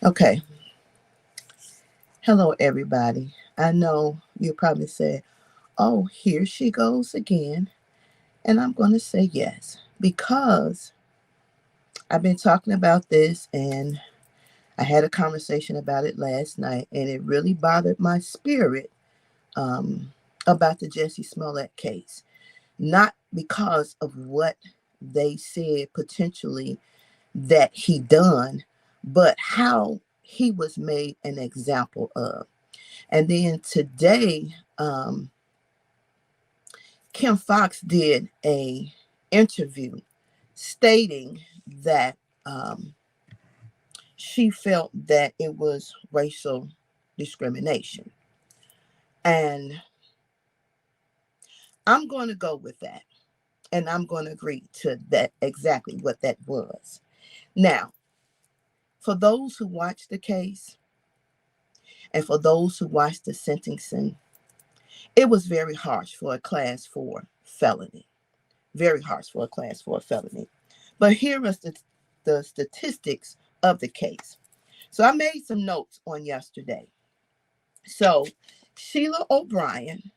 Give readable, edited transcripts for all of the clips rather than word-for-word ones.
Okay. Hello, everybody. I know you probably said, oh, here she goes again. And I'm going to say yes, because I've been talking about this and I had a conversation about it last night, and it really bothered my spirit about the Jussie Smollett case. Not because of what they said potentially that he done, but how he was made an example of. And then today, Kim Fox did a interview stating that she felt that it was racial discrimination. And I'm going to go with that. And I'm going to agree to that, exactly what that was. Now, for those who watched the case and for those who watched the sentencing, it was very harsh for a class 4 felony. Very harsh for a class 4 felony. But here is the statistics of the case. So I made some notes on yesterday. So Sheila O'Brien,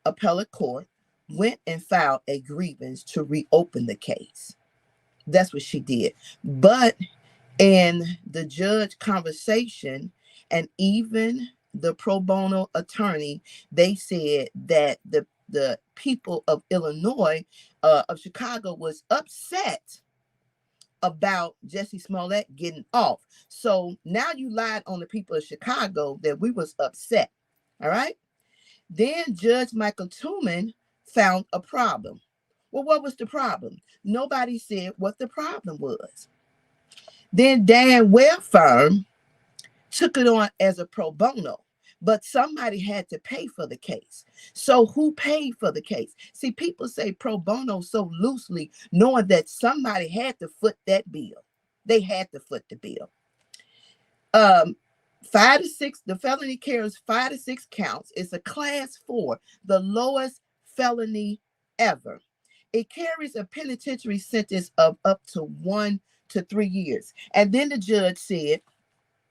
appellate court, went and filed a grievance to reopen the case. That's what she did. But in the judge conversation and even the pro bono attorney, they said that the people of Illinois, of Chicago, was upset about Jussie Smollett getting off. So now you lied on the people of Chicago that we was upset. All right. Then Judge Michael Tooman found a problem. Well, what was the problem? Nobody said what the problem was. Then Dan Ware firm took it on as a pro bono, but somebody had to pay for the case. So who paid for the case? See, people say pro bono so loosely, knowing that somebody had to foot that bill. They had to foot the bill. 5 to 6, the felony carries 5 to 6 counts. It's a class 4, the lowest felony ever. It carries a penitentiary sentence of up to 1 to 3 years. And then the judge said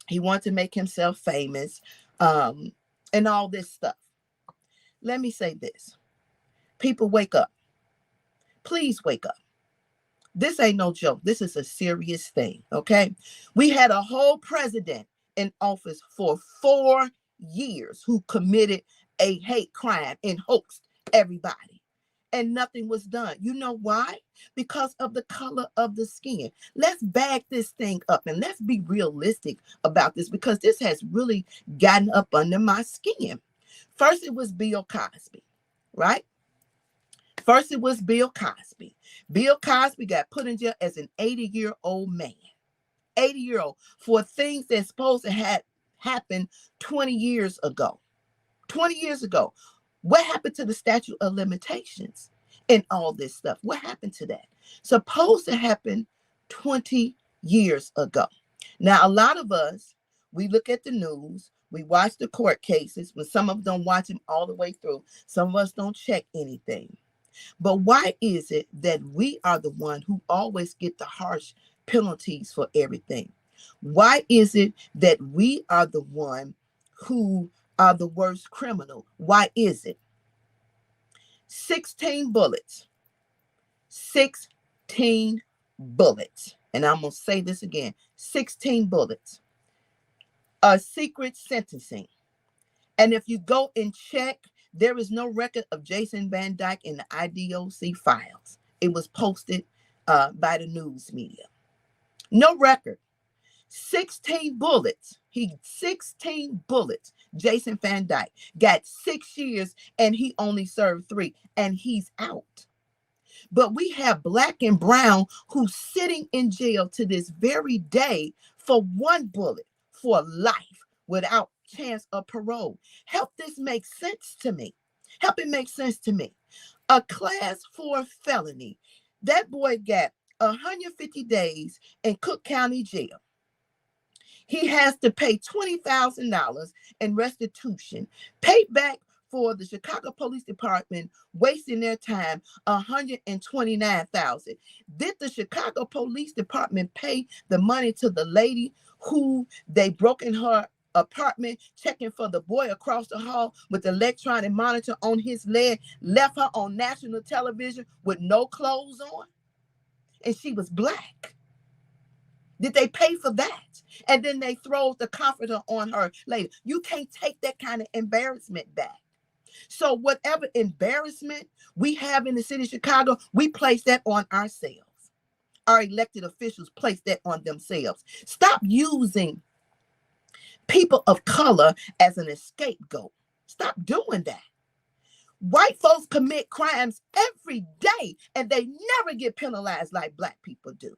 he wanted to make himself famous, and all this stuff. Let me say this. People, wake up. Please wake up. This ain't no joke. This is a serious thing, okay? We had a whole president in office for 4 years who committed a hate crime and hoaxed everybody. And nothing was done. You know why? Because of the color of the skin. Let's back this thing up and let's be realistic about this, because this has really gotten up under my skin. First, it was Bill Cosby, right? First, it was Bill Cosby. Bill Cosby got put in jail as an 80-year-old man. 80-year-old for things that's supposed to have happened 20 years ago. 20 years ago. What happened to the statute of limitations and all this stuff? What happened to that? Supposed to happen 20 years ago. Now, a lot of us, we look at the news, we watch the court cases, but some of them don't watch them all the way through. Some of us don't check anything. But why is it that we are the one who always get the harsh penalties for everything? Why is it that we are the one who are the worst criminal? Why is it? 16 bullets. 16 bullets. And I'm going to say this again. 16 bullets. A secret sentencing. And if you go and check, there is no record of Jason Van Dyke in the IDOC files. It was posted by the news media. No record. 16 bullets. 16 bullets. Jason Van Dyke got 6 years and he only served 3 and he's out. But we have Black and Brown who's sitting in jail to this very day for 1 bullet for life without chance of parole. Help this make sense to me. Help it make sense to me. A class 4 felony. That boy got 150 days in Cook County Jail. He has to pay $20,000 in restitution, pay back for the Chicago Police Department wasting their time $129,000. Did the Chicago Police Department pay the money to the lady who they broke in her apartment, checking for the boy across the hall with the electronic monitor on his leg, left her on national television with no clothes on, and she was black? Did they pay for that? And then they throw the comforter on her later. You can't take that kind of embarrassment back. So whatever embarrassment we have in the city of Chicago, we place that on ourselves. Our elected officials place that on themselves. Stop using people of color as an scapegoat. Stop doing that. White folks commit crimes every day, and they never get penalized like black people do.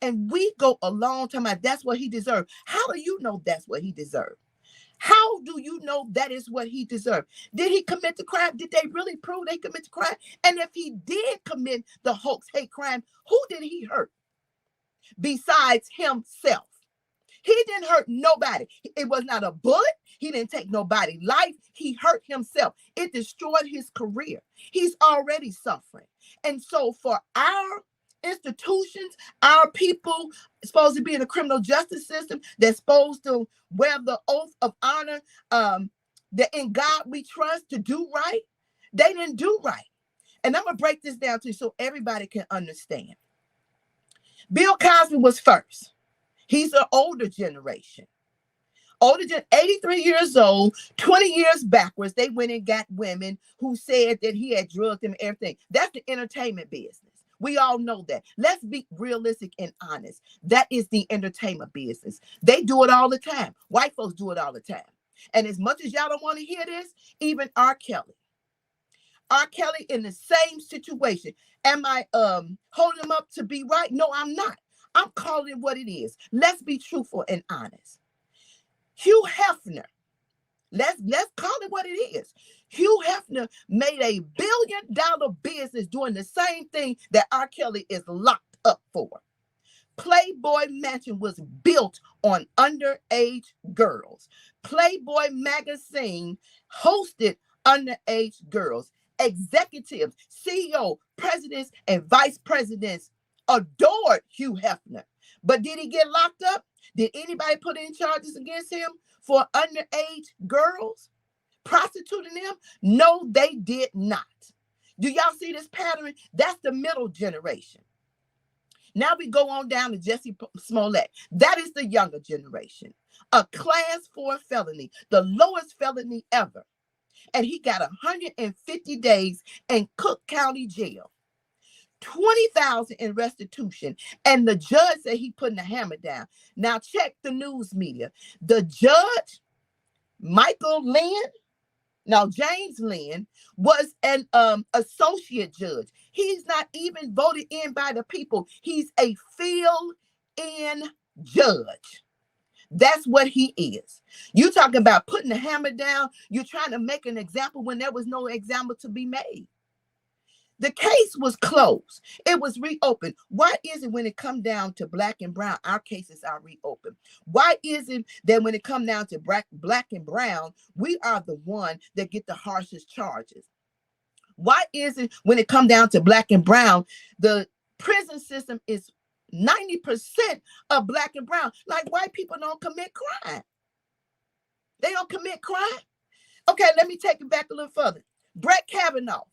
And we go a long time out, that's what he deserved. How do you know that's what he deserved? How do you know that is what he deserved? Did he commit the crime? Did they really prove they commit the crime? And if he did commit the hoax hate crime, who did he hurt besides himself? He didn't hurt nobody. It was not a bullet. He didn't take nobody's life. He hurt himself. It destroyed his career. He's already suffering. And so for our institutions, our people supposed to be in the criminal justice system, they're supposed to wear the oath of honor, that in God we trust, to do right. They didn't do right. And I'm going to break this down to you so everybody can understand. Bill Cosby was first. He's an older generation. 83 years old, 20 years backwards, they went and got women who said that he had drugged them and everything. That's the entertainment business. We all know that. Let's be realistic and honest. That is the entertainment business. They do it all the time. White folks do it all the time. And as much as y'all don't want to hear this, even R. Kelly in the same situation. Am I holding him up to be right? No, I'm not. I'm calling it what it is. Let's be truthful and honest. Hugh Hefner, let's call it what it is. Hugh Hefner made $1 billion business doing the same thing that R. Kelly is locked up for. Playboy Mansion was built on underage girls. Playboy magazine hosted underage girls. Executives, CEO, presidents, and vice presidents adored Hugh Hefner. But did he get locked up? Did anybody put in charges against him for underage girls, prostituting them? No, they did not. Do y'all see this pattern? That's the middle generation. Now we go on down to Jussie Smollett. That is the younger generation. A class 4 felony, the lowest felony ever. And he got 150 days in Cook County Jail. $20,000 in restitution, and the judge said he putting the hammer down. Now check the news media. The judge, James Lynn, was an associate judge. He's not even voted in by the people. He's a fill-in judge. That's what he is. You talking about putting the hammer down? You're trying to make an example when there was no example to be made. The case was closed. It was reopened. Why is it when it comes down to black and brown, our cases are reopened? Why is it that when it comes down to black and brown, we are the one that get the harshest charges? Why is it when it comes down to black and brown, the prison system is 90% of black and brown? Like white people don't commit crime. They don't commit crime. Okay, let me take it back a little further. Brett Kavanaugh.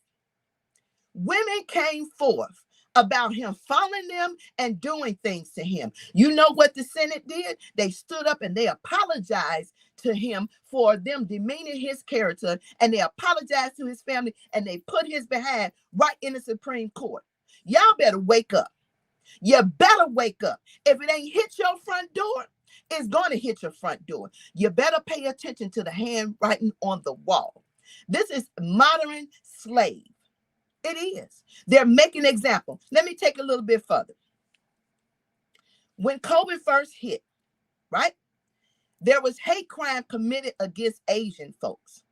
Women came forth about him following them and doing things to him. You know what the Senate did? They stood up and they apologized to him for them demeaning his character, and they apologized to his family, and they put his behind right in the Supreme Court. Y'all better wake up. You better wake up. If it ain't hit your front door, it's going to hit your front door. You better pay attention to the handwriting on the wall. This is modern slave. It is. They're making an example. Let me take a little bit further. When COVID first hit, right, there was hate crime committed against Asian folks.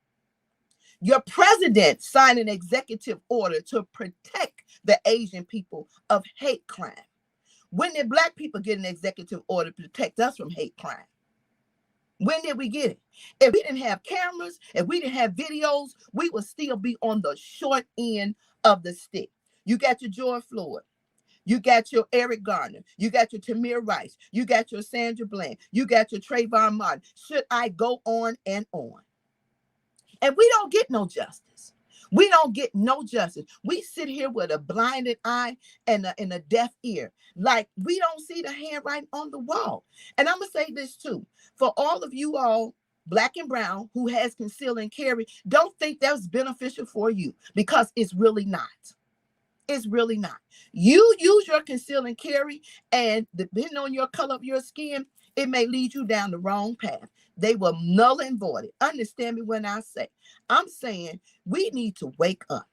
Your president signed an executive order to protect the Asian people of hate crime. When did black people get an executive order to protect us from hate crime? When did we get it? If we didn't have cameras, if we didn't have videos, we would still be on the short end of the stick. You got your George Floyd. You got your Eric Garner. You got your Tamir Rice. You got your Sandra Bland. You got your Trayvon Martin. Should I go on and on? And we don't get no justice. We don't get no justice. We sit here with a blinded eye and a deaf ear. Like we don't see the handwriting on the wall. And I'm going to say this too. For all of you all, black and brown, who has conceal and carry, don't think that's beneficial for you, because it's really not. It's really not. You use your conceal and carry, and depending on your color of your skin, it may lead you down the wrong path. They will null and void it. Understand me when I say, I'm saying we need to wake up.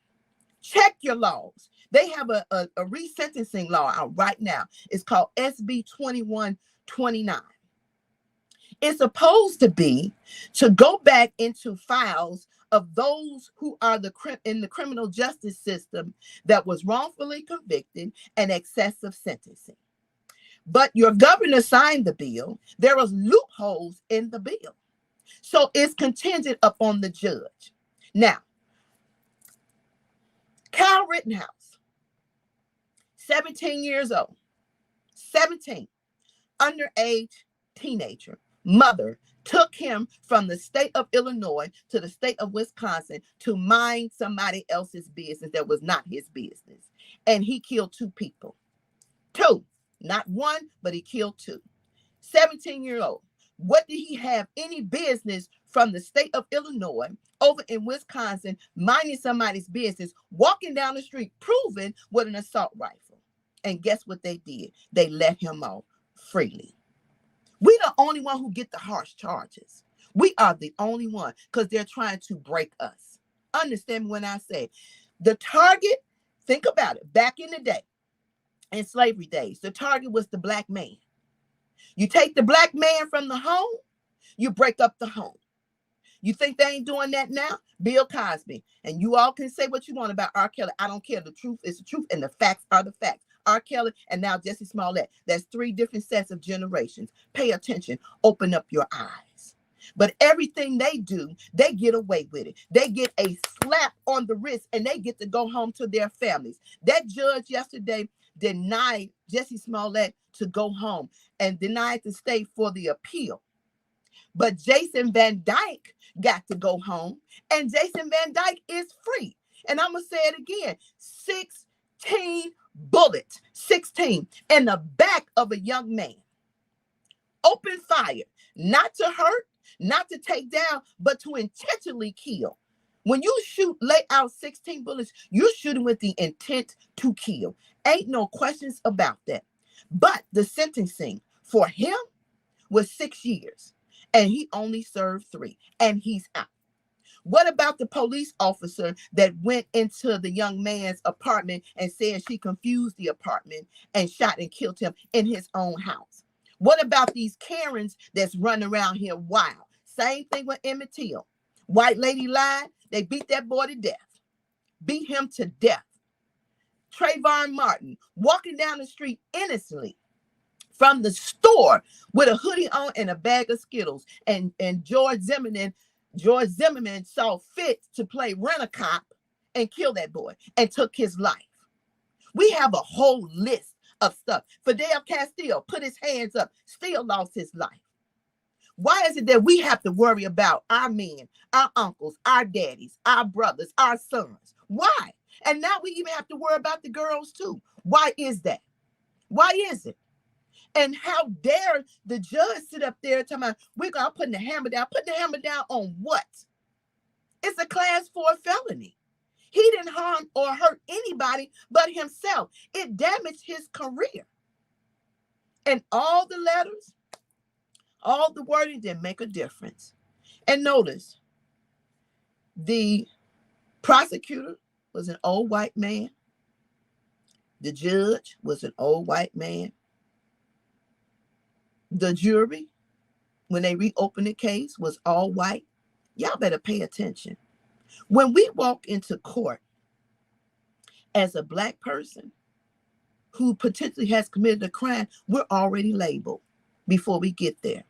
Check your laws. They have a resentencing law out right now. It's called SB 2129. It's supposed to be to go back into files of those who are in the criminal justice system that was wrongfully convicted and excessive sentencing. But your governor signed the bill. There was loopholes in the bill. So it's contingent upon the judge. Now, Kyle Rittenhouse, 17 years old, 17, underage teenager, mother took him from the state of Illinois to the state of Wisconsin to mind somebody else's business that was not his business. And he killed 2 people. 2, not 1, but he killed 2. 17-year-old. What did he have any business from the state of Illinois over in Wisconsin, minding somebody's business, walking down the street, proving with an assault rifle? And guess what they did? They let him off freely. We're the only one who get the harsh charges. We are the only one, because they're trying to break us. Understand me when I say the target, think about it. Back in the day, in slavery days, the target was the black man. You take the black man from the home, you break up the home. You think they ain't doing that now? Bill Cosby. And you all can say what you want about R. Kelly. I don't care. The truth is the truth, and the facts are the facts. R. Kelly and now Jussie Smollett. That's 3 different sets of generations. Pay attention. Open up your eyes. But everything they do, they get away with it. They get a slap on the wrist, and they get to go home to their families. That judge yesterday denied Jussie Smollett to go home and denied to stay for the appeal. But Jason Van Dyke got to go home, and Jason Van Dyke is free. And I'm going to say it again, 16 bullets, 16 in the back of a young man. Open fire, not to hurt, not to take down, but to intentionally kill. When you lay out 16 bullets, you're shooting with the intent to kill. Ain't no questions about that. But the sentencing for him was 6 years, and he only served 3, and he's out. What about the police officer that went into the young man's apartment and said she confused the apartment and shot and killed him in his own house? What about these Karens that's running around here wild? Same thing with Emmett Till. White lady lied. They beat that boy to death. Beat him to death. Trayvon Martin walking down the street innocently from the store with a hoodie on and a bag of Skittles. And George Zimmerman saw fit to play rent-a-cop and kill that boy and took his life. We have a whole list of stuff. Fidel Castillo put his hands up, still lost his life. Why is it that we have to worry about our men, our uncles, our daddies, our brothers, our sons? Why? And now we even have to worry about the girls too. Why is that? Why is it? And how dare the judge sit up there talking about, we're going to put the hammer down. Put the hammer down on what? It's a class 4 felony. He didn't harm or hurt anybody but himself. It damaged his career. And all the letters, all the wording didn't make a difference. And notice, the prosecutor was an old white man. The judge was an old white man. The jury, when they reopened the case, was all white. Y'all better pay attention. When we walk into court as a black person who potentially has committed a crime, we're already labeled before we get there.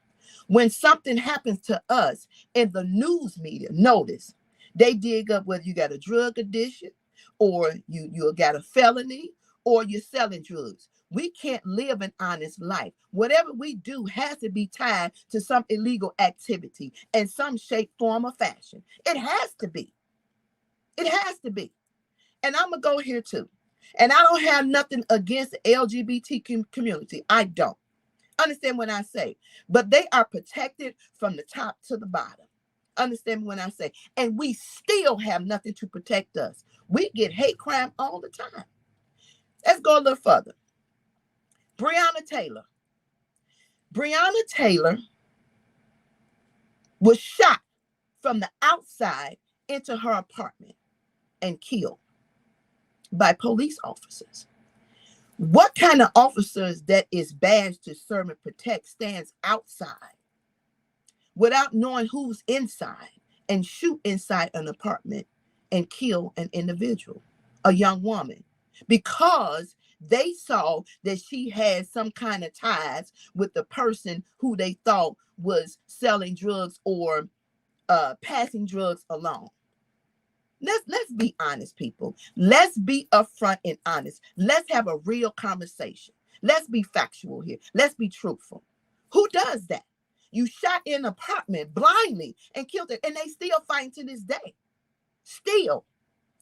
When something happens to us in the news media, notice they dig up whether you got a drug addiction or you got a felony or you're selling drugs. We can't live an honest life. Whatever we do has to be tied to some illegal activity in some shape, form, or fashion. It has to be. It has to be. And I'm going to go here too. And I don't have nothing against the LGBT community. I don't. Understand when I say, but they are protected from the top to the bottom. Understand when I say, and we still have nothing to protect us. We get hate crime all the time. Let's go a little further. Breonna Taylor. Breonna Taylor was shot from the outside into her apartment and killed by police officers. What kind of officers that is badged to serve and protect stands outside without knowing who's inside and shoot inside an apartment and kill an individual, a young woman, because they saw that she had some kind of ties with the person who they thought was selling drugs or passing drugs along. Let's be honest, people. Let's be upfront and honest. Let's have a real conversation. Let's be factual here. Let's be truthful. Who does that? You shot in an apartment blindly and killed it, and they still fighting to this day. Still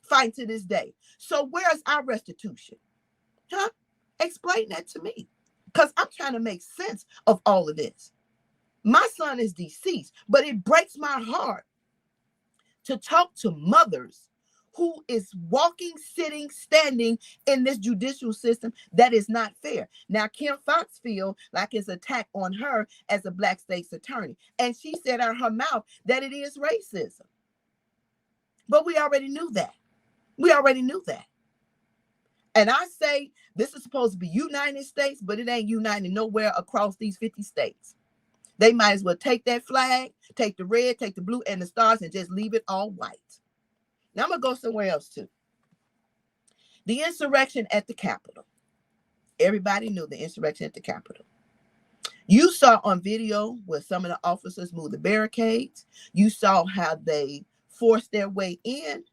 fighting to this day. So where's our restitution? Huh? Explain that to me, because I'm trying to make sense of all of this. My son is deceased, but it breaks my heart to talk to mothers who is walking, sitting, standing in this judicial system that is not fair. Now, Kim Foxx feel like it's an attack on her as a Black state's attorney. And she said out of her mouth that it is racism. But we already knew that. We already knew that. And I say this is supposed to be United States, but it ain't united nowhere across these 50 states. They might as well take that flag, take the red, take the blue and the stars and just leave it all white. Now I'm going to go somewhere else too. The insurrection at the Capitol. Everybody knew the insurrection at the Capitol. You saw on video where some of the officers moved the barricades. You saw how they forced their way in,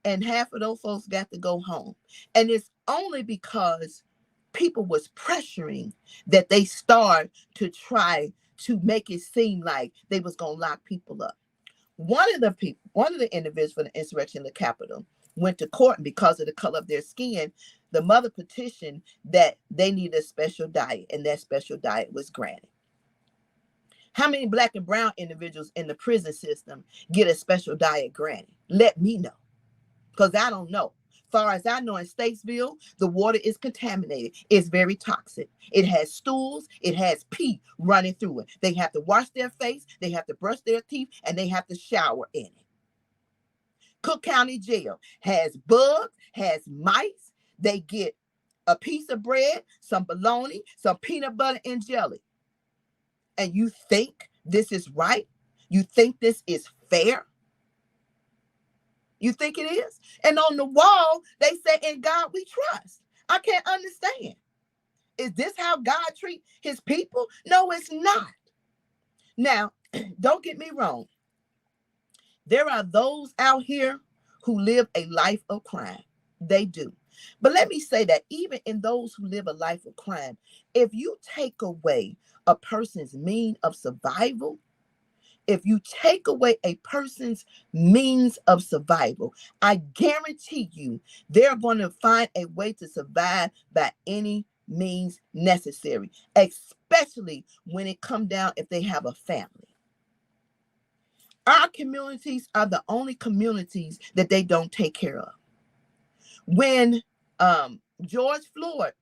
and half of those folks got to go home. And it's only because people was pressuring that they start to try to make it seem like they was going to lock people up. One of the individuals for the insurrection in the Capitol went to court, and because of the color of their skin, the mother petitioned that they needed a special diet, and that special diet was granted. How many Black and brown individuals in the prison system get a special diet granted? Let me know, because I don't know. Far as I know, in Statesville, the water is contaminated. It's very toxic. It has stools. It has pee running through it. They have to wash their face. They have to brush their teeth, and they have to shower in it. Cook County Jail has bugs, has mice. They get a piece of bread, some bologna, some peanut butter and jelly. And you think this is right? You think this is fair? You think it is? And on the wall, they say, in God we trust. I can't understand. Is this how God treats his people? No, it's not. Now, don't get me wrong. There are those out here who live a life of crime. They do. But let me say that even in those who live a life of crime, if you take away a person's means of survival, if you take away a person's means of survival, I guarantee you they're going to find a way to survive by any means necessary, especially when it comes down if they have a family. Our communities are the only communities that they don't take care of. When George Floyd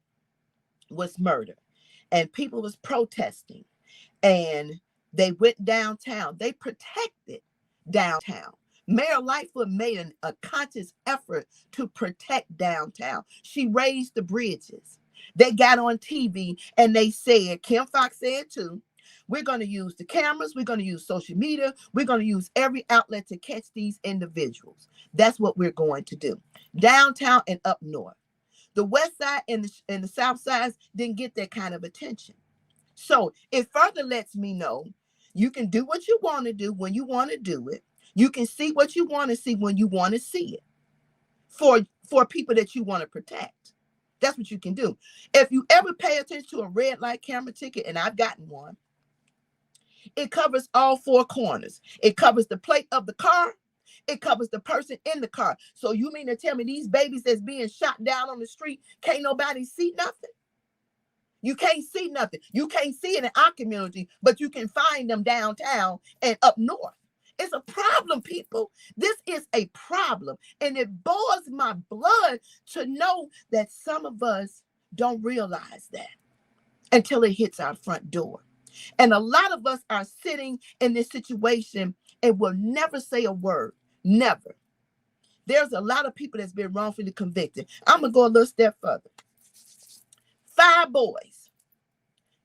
was murdered and people was protesting and they went downtown, they protected downtown. Mayor Lightfoot made a conscious effort to protect downtown. She raised the bridges. They got on TV and they said, Kim Foxx said too, we're going to use the cameras, we're going to use social media, we're going to use every outlet to catch these individuals. That's what we're going to do. Downtown and up north. The west side and the south sides didn't get that kind of attention. So it further lets me know You can do what you want to do when you want to do it. You can see what you want to see when you want to see it for people that you want to protect. That's what you can do. If you ever pay attention to a red light camera ticket, and I've gotten one, it covers all four corners. It covers the plate of the car. It covers the person in the car. So you mean to tell me these babies that's being shot down on the street, can't nobody see nothing? You can't see nothing. You can't see it in our community, but you can find them downtown and up north. It's a problem, people. This is a problem. And it boils my blood to know that some of us don't realize that until it hits our front door. And a lot of us are sitting in this situation and will never say a word. Never. There's a lot of people that's been wrongfully convicted. I'm going to go a little step further. 5 boys,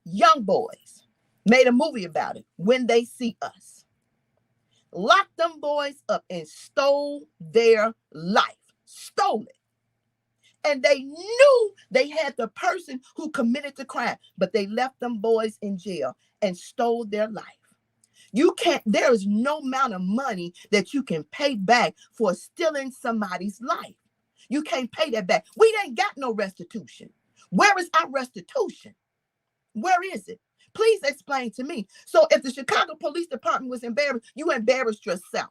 young boys, made a movie about it, When They See Us. Locked them boys up and stole their life. Stole it. And they knew they had the person who committed the crime, but they left them boys in jail and stole their life. You can't, there is no amount of money that you can pay back for stealing somebody's life. You can't pay that back. We ain't got no restitution. Where is our restitution? Where is it? Please explain to me. So if the Chicago Police Department was embarrassed, you embarrassed yourself.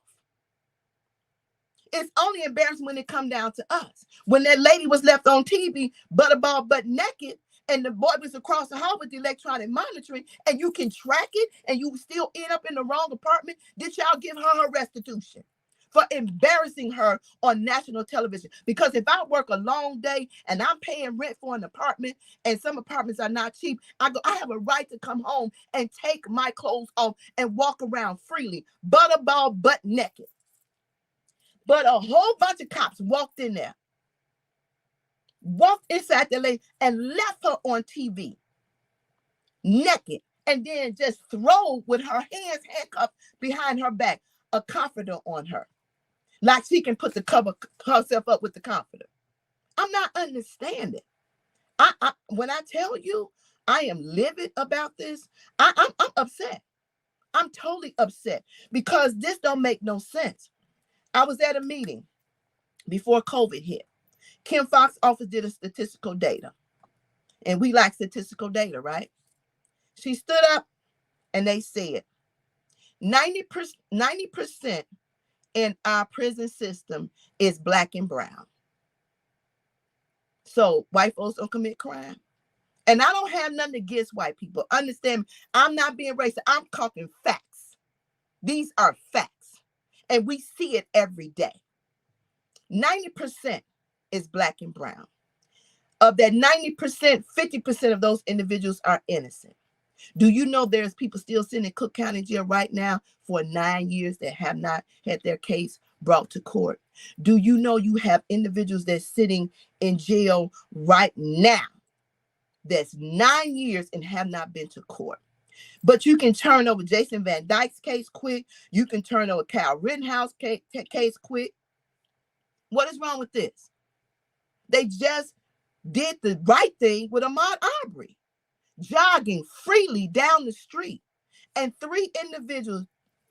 It's only embarrassing when it come down to us. When that lady was left on TV, butterball butt naked, and the boy was across the hall with the electronic monitoring, and you can track it, and you still end up in the wrong apartment, did y'all give her restitution for embarrassing her on national television? Because if I work a long day and I'm paying rent for an apartment, and some apartments are not cheap, I have a right to come home and take my clothes off and walk around freely, butterball butt naked. But a whole bunch of cops walked in there, walked inside the lady and left her on TV naked, and then just throw with her hands handcuffed behind her back, a comforter on her, like she can put the cover herself up with the comforter. I'm not understanding. When I tell you I am livid about this, I'm upset. I'm totally upset because this don't make no sense. I was at a meeting before COVID hit. Kim Fox's office did a statistical data, and we like statistical data, right? She stood up and they said 90% in our prison system is Black and brown. So white folks don't commit crime. And I don't have nothing against white people. Understand, I'm not being racist. I'm talking facts. These are facts. And we see it every day. 90% is Black and brown. Of that 90%, 50% of those individuals are innocent. Do you know there's people still sitting in Cook County jail right now for 9 years that have not had their case brought to court? Do you know you have individuals that's sitting in jail right now that's 9 years and have not been to court? But you can turn over Jason Van Dyke's case quick. You can turn over Kyle Rittenhouse case quick. What is wrong with this? They just did the right thing with Ahmaud Arbery, jogging freely down the street. And 3 individuals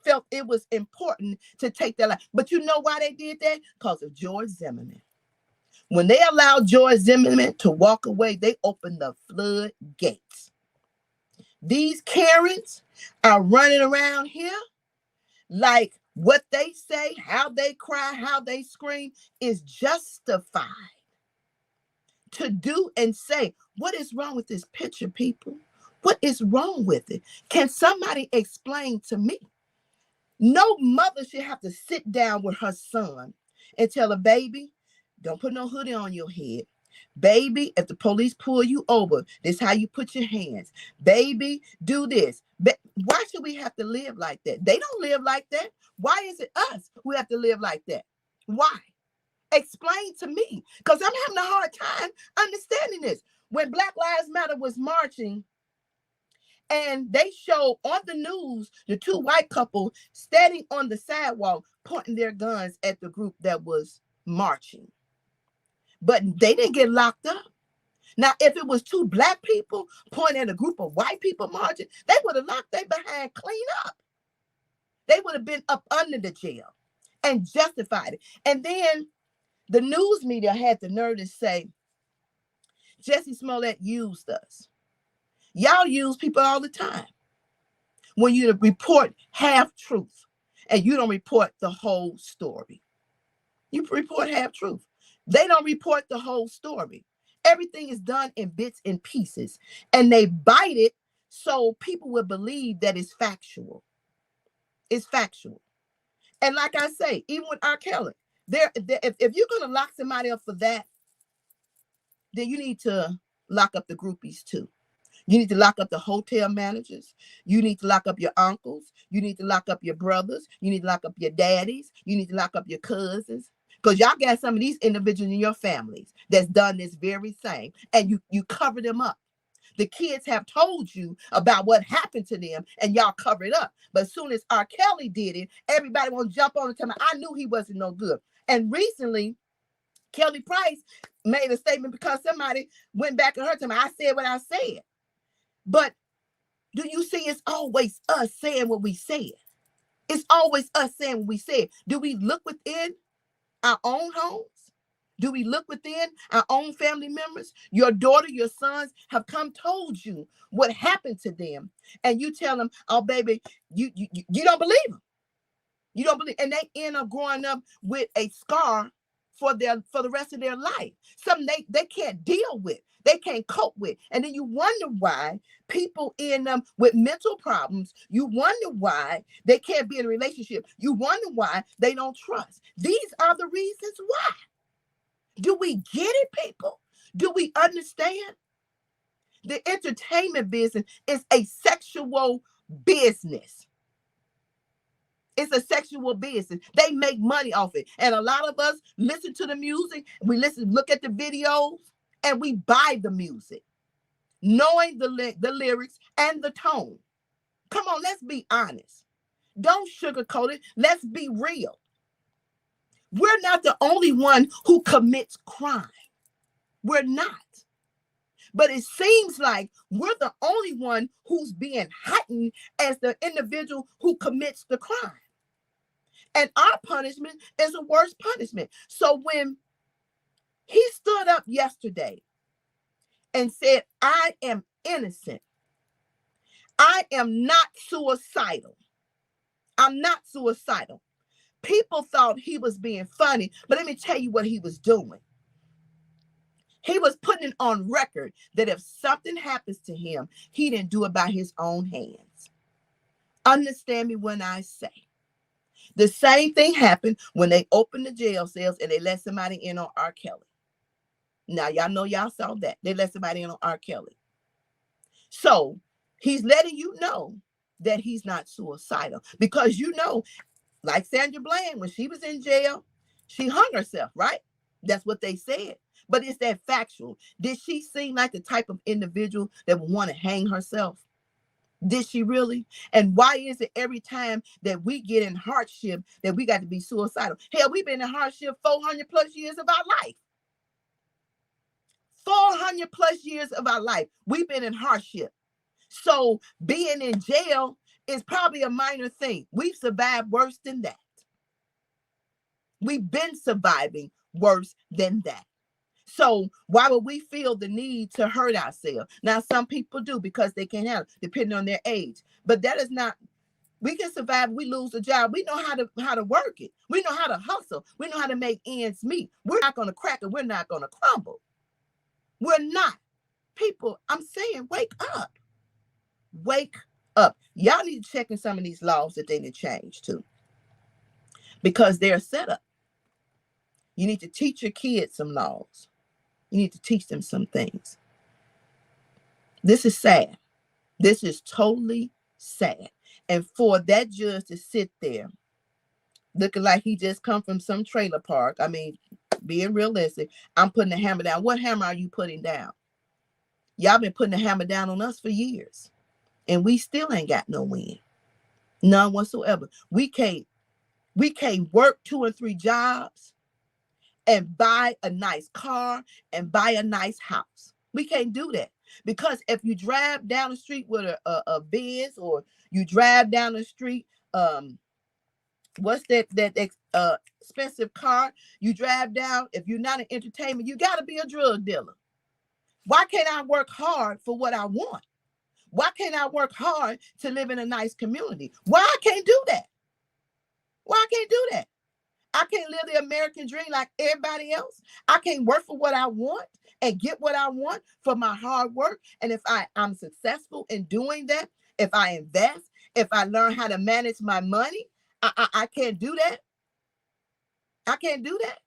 felt it was important to take their life. But you know why they did that? Because of George Zimmerman. When they allowed George Zimmerman to walk away, they opened the floodgates. These Karens are running around here like what they say, how they cry, how they scream is justified to do and say. What is wrong with this picture, people? What is wrong with it? Can somebody explain to me? No mother should have to sit down with her son and tell a baby, don't put no hoodie on your head. Baby, if the police pull you over, this is how you put your hands. Baby, do this. Why should we have to live like that? They don't live like that. Why is it us who have to live like that? Why? Explain to me, because I'm having a hard time understanding this. When Black Lives Matter was marching, and they showed on the news the 2 white couples standing on the sidewalk pointing their guns at the group that was marching. But they didn't get locked up. Now, if it was two black people pointing at a group of white people marching, they would have locked their behind clean up. They would have been up under the jail and justified it. And then the news media had the nerve to say, Jussie Smollett used us. Y'all use people all the time when you report half truth and you don't report the whole story. You report half truth. They don't report the whole story. Everything is done in bits and pieces, and they bite it so people will believe that it's factual. It's factual. And like I say, even with R. Kelly, if you're going to lock somebody up for that, then you need to lock up the groupies too. You need to lock up the hotel managers. You need to lock up your uncles. You need to lock up your brothers. You need to lock up your daddies. You need to lock up your cousins. Because y'all got some of these individuals in your families that's done this very thing. And you cover them up. The kids have told you about what happened to them and y'all cover it up. But as soon as R. Kelly did it, everybody want to jump on and tell me, I knew he wasn't no good. And recently, Kelly Price made a statement because somebody went back and heard him. I said what I said. But do you see, it's always us saying what we said. It's always us saying what we said. Do we look within our own homes? Do we look within our own family members? Your daughter, your sons have come told you what happened to them. And you tell them, oh, baby, you don't believe them. You don't believe. And they end up growing up with a scar for the rest of their life. Something they can't deal with. They can't cope with. And then you wonder why people end up with mental problems. You wonder why they can't be in a relationship. You wonder why they don't trust. These are the reasons why. Do we get it, people? Do we understand? The entertainment business is a sexual business. It's a sexual business. They make money off it. And a lot of us listen to the music. We look at the videos, and we buy the music, knowing the lyrics and the tone. Come on, let's be honest. Don't sugarcoat it. Let's be real. We're not the only one who commits crime. We're not. But it seems like we're the only one who's being heightened as the individual who commits the crime. And our punishment is a worse punishment. So when he stood up yesterday and said, I am innocent. I am not suicidal. I'm not suicidal. People thought he was being funny, but let me tell you what he was doing. He was putting it on record that if something happens to him, he didn't do it by his own hands. Understand me when I say. The same thing happened when they opened the jail cells and they let somebody in on R. Kelly. Now, y'all know y'all saw that. They let somebody in on R. Kelly. So he's letting you know that he's not suicidal. Because you know, like Sandra Bland, when she was in jail, she hung herself, right? That's what they said. But is that factual? Did she seem like the type of individual that would want to hang herself? Did she really? And why is it every time that we get in hardship that we got to be suicidal? Hell, we've been in hardship 400 plus years of our life. 400 plus years of our life, we've been in hardship. So being in jail is probably a minor thing. We've survived worse than that. We've been surviving worse than that. So why would we feel the need to hurt ourselves? Now, some people do because they can't handle it, depending on their age. But that is not, we can survive, we lose a job. We know how to work it. We know how to hustle. We know how to make ends meet. We're not going to crack it. We're not going to crumble. We're not. People, I'm saying, wake up. Wake up. Y'all need to check in some of these laws that they need to change too. Because they're set up. You need to teach your kids some laws. You need to teach them some things. This is sad. This is totally sad. And for that judge to sit there looking like he just come from some trailer park. I mean, being realistic, I'm putting the hammer down. What hammer are you putting down? Y'all been putting the hammer down on us for years. And we still ain't got no win. None whatsoever. We can't work 2 and 3 jobs and buy a nice car and buy a nice house. We can't do that, because if you drive down the street with a Benz, or you drive down the street, what's that expensive car you drive down, if you're not in entertainment, you got to be a drug dealer. Why can't I work hard for what I want? Why can't I work hard to live in a nice community? Why I can't do that? Why I can't do that? I can't live the American dream like everybody else. I can't work for what I want and get what I want for my hard work. And if I'm successful in doing that, if I invest, if I learn how to manage my money, I can't do that. I can't do that.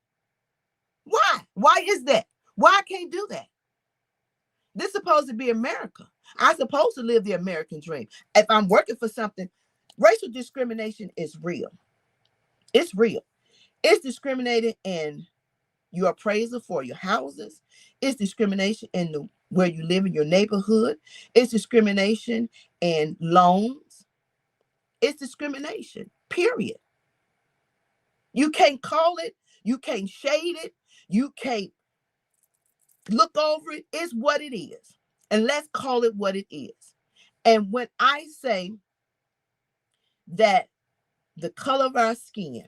Why? Why is that? Why I can't do that? This is supposed to be America. I'm supposed to live the American dream. If I'm working for something, racial discrimination is real. It's real. It's discriminated in your appraisal for your houses. It's discrimination in where you live in your neighborhood. It's discrimination in loans. It's discrimination, period. You can't call it. You can't shade it. You can't look over it. It's what it is. And let's call it what it is. And when I say that the color of our skin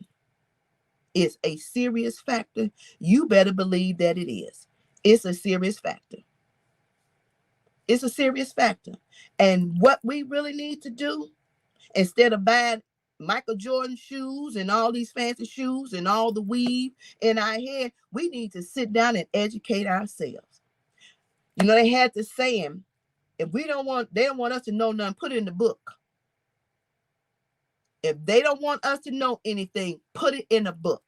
is a serious factor, you better believe that it is. It's a serious factor. It's a serious factor. And what we really need to do, instead of buying Michael Jordan shoes and all these fancy shoes and all the weave in our head, we need to sit down and educate ourselves. You know, they had this saying, if they don't want us to know nothing, put it in the book. If they don't want us to know anything, put it in a book.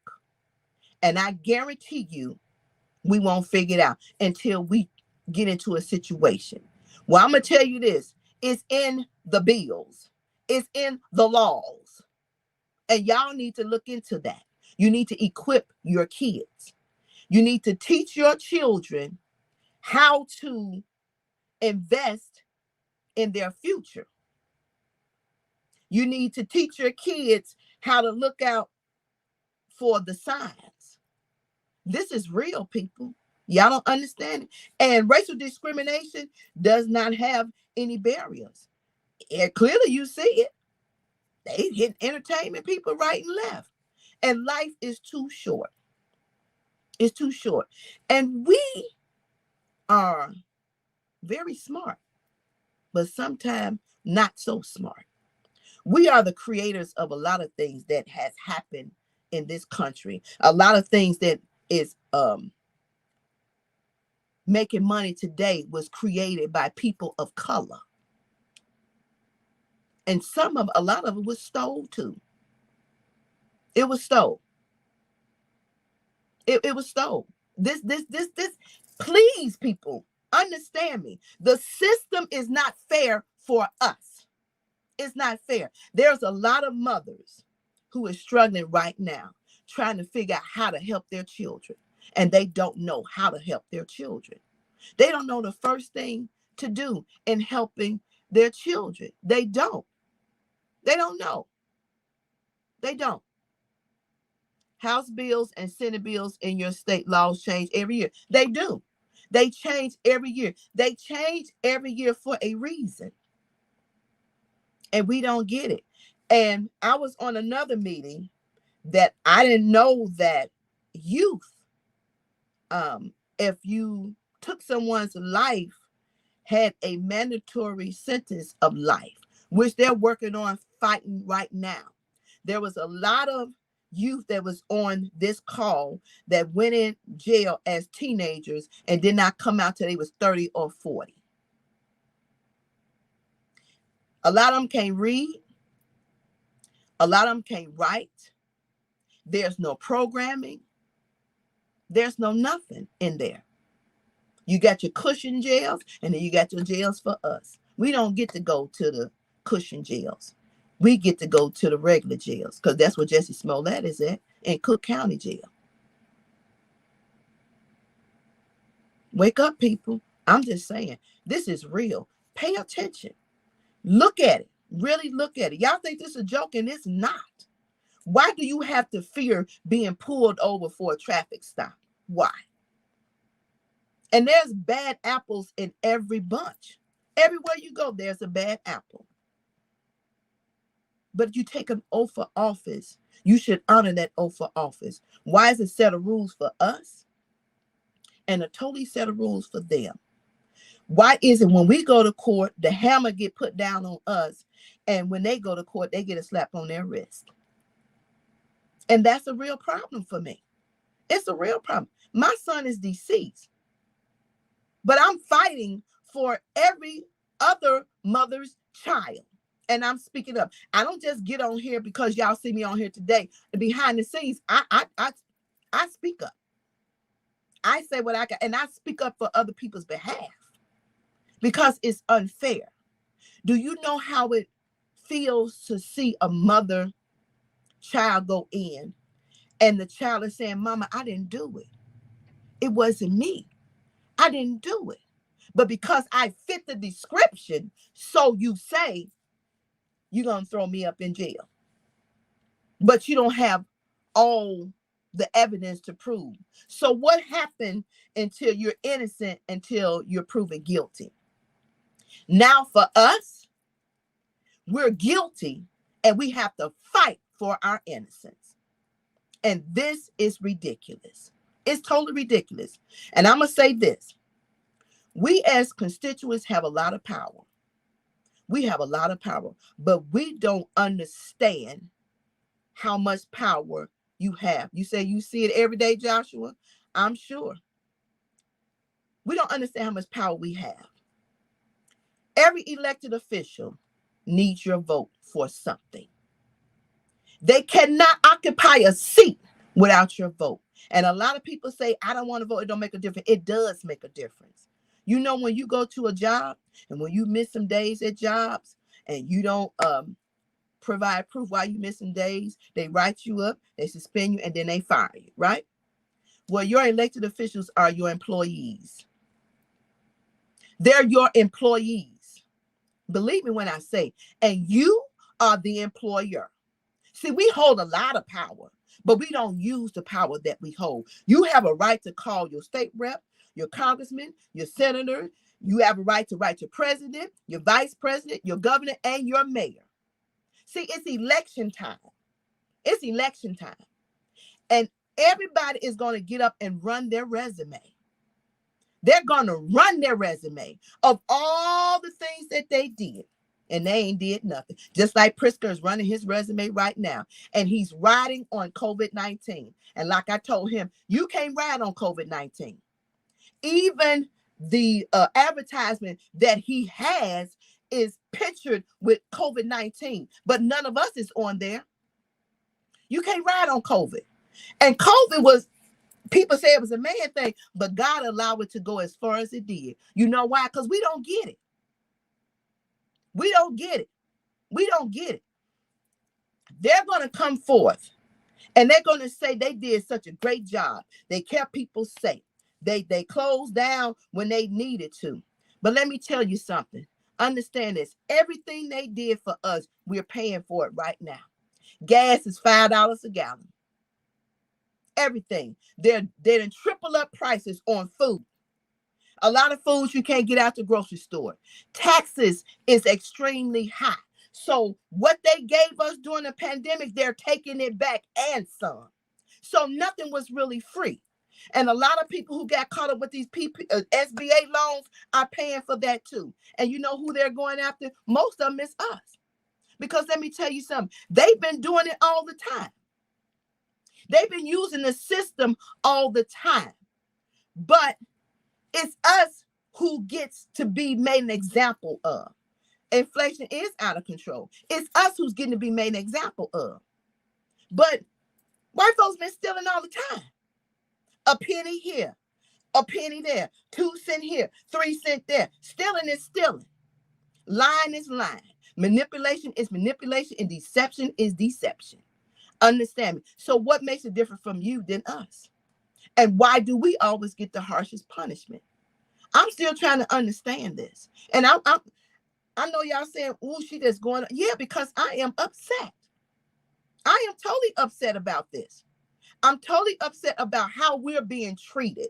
And I guarantee you, we won't figure it out until we get into a situation. Well, I'm going to tell you this. It's in the bills. It's in the laws. And y'all need to look into that. You need to equip your kids. You need to teach your children how to invest in their future. You need to teach your kids how to look out for the signs. This is real, people. Y'all don't understand it. And racial discrimination does not have any barriers. And clearly you see it. They hit entertainment people right and left. And life is too short. It's too short. And we are very smart, but sometimes not so smart. We are the creators of a lot of things that has happened in this country. A lot of things that is making money today was created by people of color. And a lot of it was stole too. It was stole. It was stole. This, please, people, understand me. The system is not fair for us. It's not fair. There's a lot of mothers who are struggling right now, trying to figure out how to help their children. And they don't know how to help their children. They don't know the first thing to do in helping their children. They don't. They don't know. They don't. House bills and Senate bills in your state laws change every year. They do. They change every year. They change every year for a reason. And we don't get it. And I was on another meeting that I didn't know that youth, if you took someone's life, had a mandatory sentence of life, which they're working on fighting right now. There was a lot of youth that was on this call that went in jail as teenagers and did not come out till they was 30 or 40. A lot of them can't read. A lot of them can't write. There's no programming. There's no nothing in there. You got your cushion jails, and then you got your jails for us. We don't get to go to the cushion jails. We get to go to the regular jails, because that's where Jussie Smollett is at, in Cook County Jail. Wake up, people. I'm just saying, this is real. Pay attention. Look at it. Really look at it. Y'all think this is a joke, and it's not. Why do you have to fear being pulled over for a traffic stop? Why? And there's bad apples in every bunch. Everywhere you go, there's a bad apple. But you take an oath for office, you should honor that oath for office. Why is it set of rules for us and a totally set of rules for them? Why is it when we go to court, the hammer get put down on us, and when they go to court, they get a slap on their wrist? And that's a real problem for me. It's a real problem. My son is deceased, but I'm fighting for every other mother's child. And I'm speaking up. I don't just get on here because y'all see me on here today. Behind the scenes, I speak up. I say what I got, and I speak up for other people's behalf because it's unfair. Do you know how it feels to see a mother child go in and the child is saying, Mama, I didn't do it. It wasn't me. I didn't do it. But because I fit the description, so you say, you're going to throw me up in jail. But you don't have all the evidence to prove. So what happened until you're innocent, until you're proven guilty? Now for us, we're guilty and we have to fight for our innocence. And this is ridiculous. It's totally ridiculous. And I'm going to say this. We as constituents have a lot of power. We have a lot of power, but we don't understand how much power you have. You say you see it every day, Joshua? I'm sure. We don't understand how much power we have. Every elected official needs your vote for something. They cannot occupy a seat without your vote. And a lot of people say, I don't want to vote. It don't make a difference. It does make a difference. You know, when you go to a job and when you miss some days at jobs and you don't provide proof why you miss some days, they write you up, they suspend you, and then they fire you, right? Well, your elected officials are your employees. They're your employees. Believe me when I say, and you are the employer. See, we hold a lot of power, but we don't use the power that we hold. You have a right to call your state rep, your congressman, your senator. You have a right to write your president, your vice president, your governor, and your mayor. See, it's election time. It's election time. And everybody is going to get up and run their resume. They're going to run their resume of all the things that they did. And they ain't did nothing. Just like Pritzker is running his resume right now. And he's riding on COVID-19. And like I told him, you can't ride on COVID-19. Even the advertisement that he has is pictured with COVID-19. But none of us is on there. You can't ride on COVID. And COVID was, people say it was a man thing, but God allowed it to go as far as it did. You know why? Because we don't get it. We don't get it. We don't get it. They're going to come forth and they're going to say they did such a great job. They kept people safe. They closed down when they needed to. But let me tell you something. Understand this. Everything they did for us, we're paying for it right now. Gas is $5 a gallon. Everything. They're triple up prices on food. A lot of foods you can't get out the grocery store. Taxes is extremely high. So what they gave us during the pandemic, they're taking it back and some. So nothing was really free. And a lot of people who got caught up with these SBA loans are paying for that too. And you know who they're going after? Most of them is us. Because let me tell you something. They've been doing it all the time. They've been using the system all the time. But it's us who gets to be made an example of. Inflation is out of control. It's us who's getting to be made an example of. But white folks been stealing all the time. A penny here, a penny there, 2 cents here, 3 cents there. Stealing is stealing. Lying is lying. Manipulation is manipulation, and deception is deception. Understand me? So what makes it different from you than us? And why do we always get the harshest punishment? I'm still trying to understand this. And I know y'all saying, oh, she just going. Yeah, because I am upset. I am totally upset about this. I'm totally upset about how we're being treated.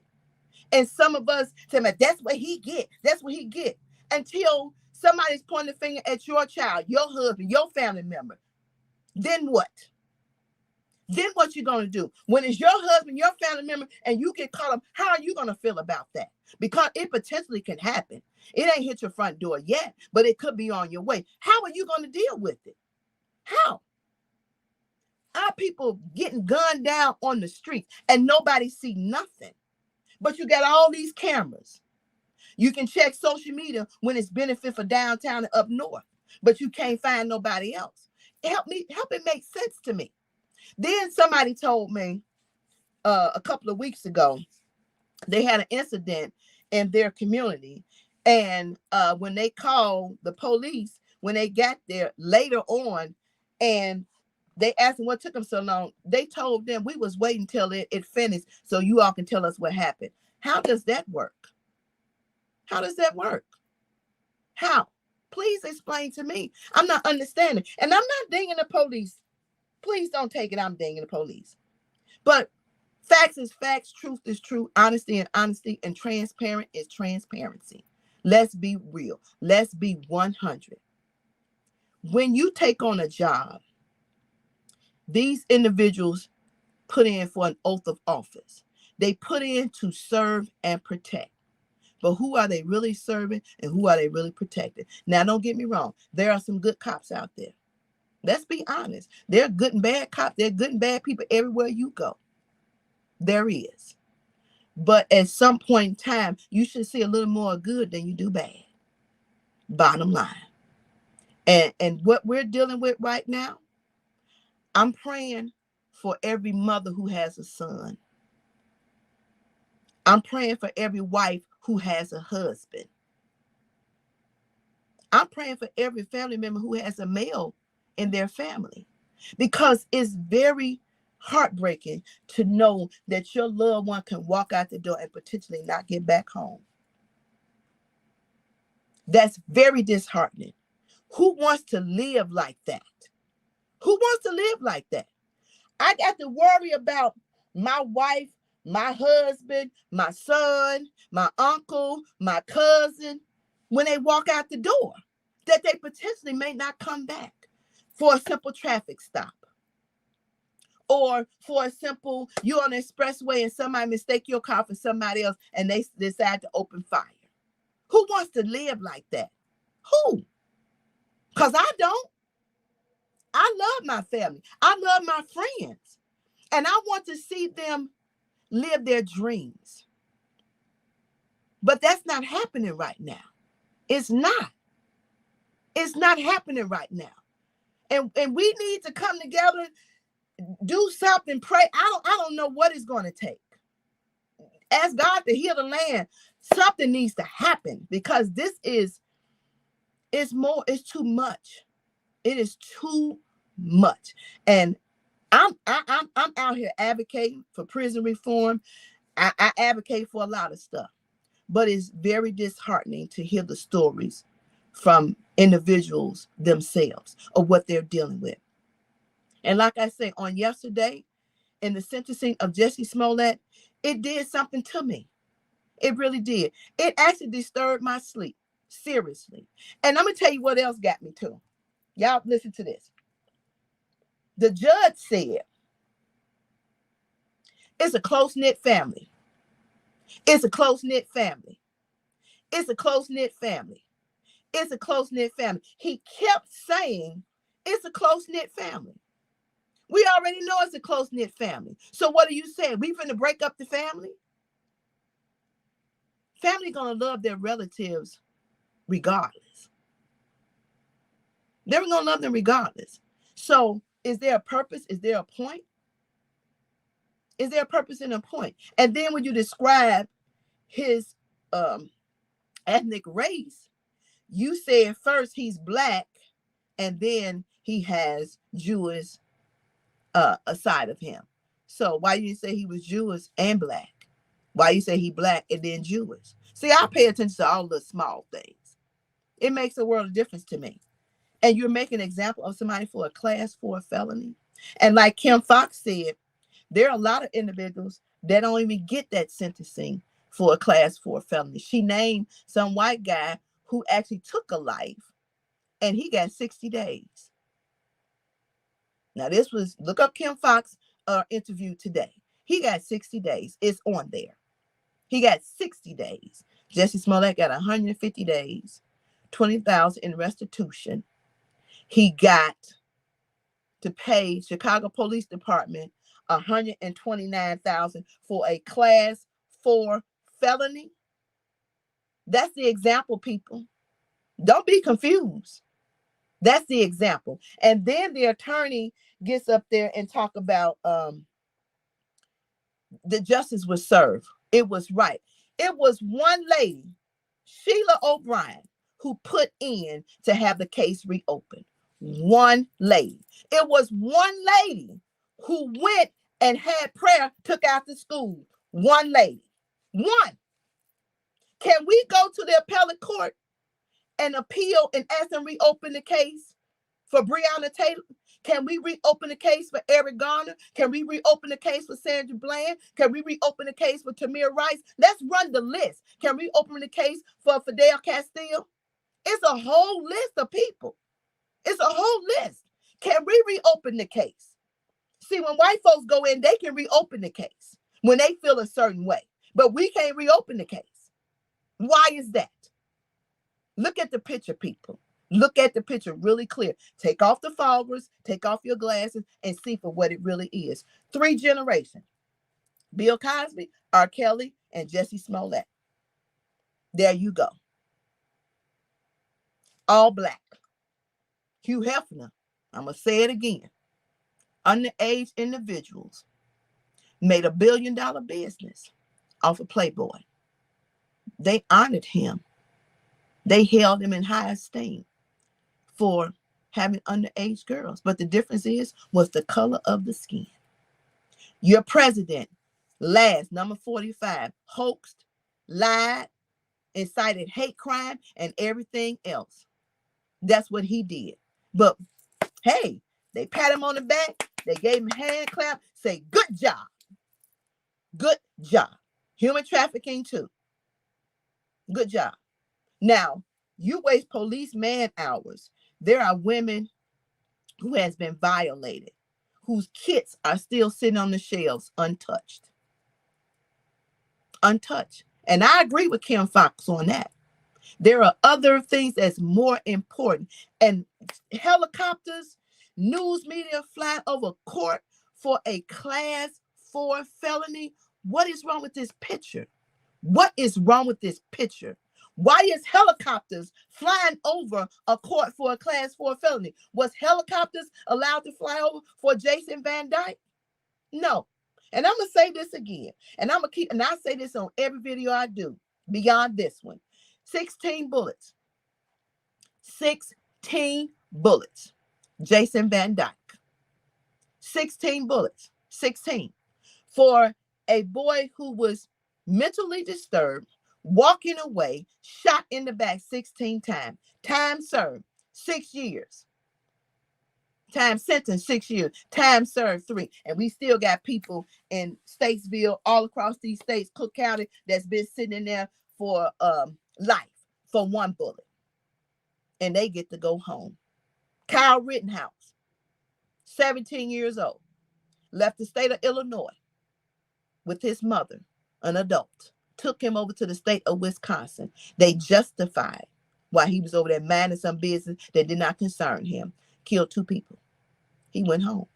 And some of us say, man, that's what he get. That's what he get. Until somebody's pointing the finger at your child, your husband, your family member. Then what? Then what you going to do? When it's your husband, your family member, and you get caught up, how are you going to feel about that? Because it potentially can happen. It ain't hit your front door yet, but it could be on your way. How are you going to deal with it? How? Our people getting gunned down on the street and nobody see nothing. But you got all these cameras. You can check social media when it's benefit for downtown and up north, but you can't find nobody else. Help it make sense to me. Then somebody told me a couple of weeks ago, they had an incident in their community. And when they called the police, when they got there later on, and they asked them what took them so long, they told them we was waiting till it finished so you all can tell us what happened. How does that work? How does that work? How? Please explain to me. I'm not understanding. And I'm not dinging the police. Please don't take it I'm dinging the police. But facts is facts, truth is true, honesty is honesty, and transparent is transparency. Let's be real. Let's be 100. When you take on a job, these individuals put in for an oath of office. They put in to serve and protect. But who are they really serving and who are they really protecting? Now, don't get me wrong. There are some good cops out there. Let's be honest. There are good and bad cops. There are good and bad people everywhere you go. There is. But at some point in time, you should see a little more good than you do bad. Bottom line. And what we're dealing with right now, I'm praying for every mother who has a son. I'm praying for every wife who has a husband. I'm praying for every family member who has a male in their family, because it's very heartbreaking to know that your loved one can walk out the door and potentially not get back home. That's very disheartening. Who wants to live like that? Who wants to live like that? I got to worry about my wife, my husband, my son, my uncle, my cousin, when they walk out the door, that they potentially may not come back for a simple traffic stop. Or for a simple, you're on the expressway and somebody mistake your car for somebody else and they decide to open fire. Who wants to live like that? Who? Because I don't. I love my family. I love my friends. And I want to see them live their dreams. But that's not happening right now. It's not. It's not happening right now. And we need to come together, do something, pray. I don't know what it's going to take. Ask God to heal the land. Something needs to happen, because this is it's too much. It is too much. And I'm out here advocating for prison reform. I advocate for a lot of stuff, but it's very disheartening to hear the stories from individuals themselves of what they're dealing with. And like I say, on yesterday, in the sentencing of Jussie Smollett, it did something to me. It really did. It actually disturbed my sleep, seriously. And I'm going to tell you what else got me too. Y'all listen to this. The judge said, it's a close-knit family. It's a close-knit family. It's a close-knit family. It's a close-knit family. He kept saying, it's a close-knit family. We already know it's a close-knit family. So what are you saying? We finna break up the family? Family gonna love their relatives regardless. They're gonna love them regardless. So is there a purpose? Is there a point? Is there a purpose and a point? And then when you describe his ethnic race, you said first he's black and then he has Jewish a side of him. So why you say he was Jewish and black? Why you say he black and then Jewish? See, I pay attention to all the small things. It makes a world of difference to me. And you're making an example of somebody for a class 4 felony. And like Kim Fox said, there are a lot of individuals that don't even get that sentencing for a class 4 felony. She named some white guy who actually took a life, and he got 60 days. Now this was, look up Kim Fox interview today. He got 60 days. It's on there. He got 60 days. Jussie Smollett got 150 days, 20,000 in restitution. He got to pay Chicago Police Department $129,000 for a class 4 felony. That's the example, people. Don't be confused. That's the example. And then the attorney gets up there and talk about the justice was served. It was right. It was one lady, Sheila O'Brien, who put in to have the case reopened. One lady. It was one lady who went and had prayer took out the school. One lady. One. Can we go to the appellate court and appeal and ask them to reopen the case for Breonna Taylor? Can we reopen the case for Eric Garner? Can we reopen the case for Sandra Bland? Can we reopen the case for Tamir Rice? Let's run the list. Can we open the case for Fidel Castillo? It's a whole list of people. It's a whole list. Can we reopen the case? See, when white folks go in, they can reopen the case when they feel a certain way, but we can't reopen the case. Why is that? Look at the picture, people. Look at the picture really clear. Take off the foggers, take off your glasses, and see for what it really is. 3 generations. Bill Cosby, R. Kelly, and Jussie Smollett. There you go. All black. Hugh Hefner, I'm going to say it again. Underage individuals made $1 billion business off of Playboy. They honored him. They held him in high esteem for having underage girls. But the difference was the color of the skin. Your president, last, number 45, hoaxed, lied, incited hate crime, and everything else. That's what he did. But hey, they pat him on the back. They gave him a hand clap. Say, good job. Good job. Human trafficking too. Good job. Now, you waste police man hours. There are women who has been violated, whose kits are still sitting on the shelves untouched. Untouched. And I agree with Kim Fox on that. There are other things that's more important. And helicopters, news media flying over court for a class 4 felony. What is wrong with this picture? What is wrong with this picture? Why is helicopters flying over a court for a class 4 felony? Was helicopters allowed to fly over for Jason Van Dyke? No. And I'm going to say this again. And I'm going to and I say this on every video I do beyond this one. 16 bullets. 16 bullets. Jason Van Dyke. 16 bullets. 16. For a boy who was mentally disturbed, walking away, shot in the back 16 times. Time served, 6 years. Time sentence, 6 years. Time served, 3. And we still got people in Statesville, all across these states, Cook County, that's been sitting in there for life for 1 bullet. And they get to go home. Kyle Rittenhouse, 17 years old, left the state of Illinois with his mother, an adult. Took him over to the state of Wisconsin. They justified why he was over there minding some business that did not concern him. Killed 2 people. He went home.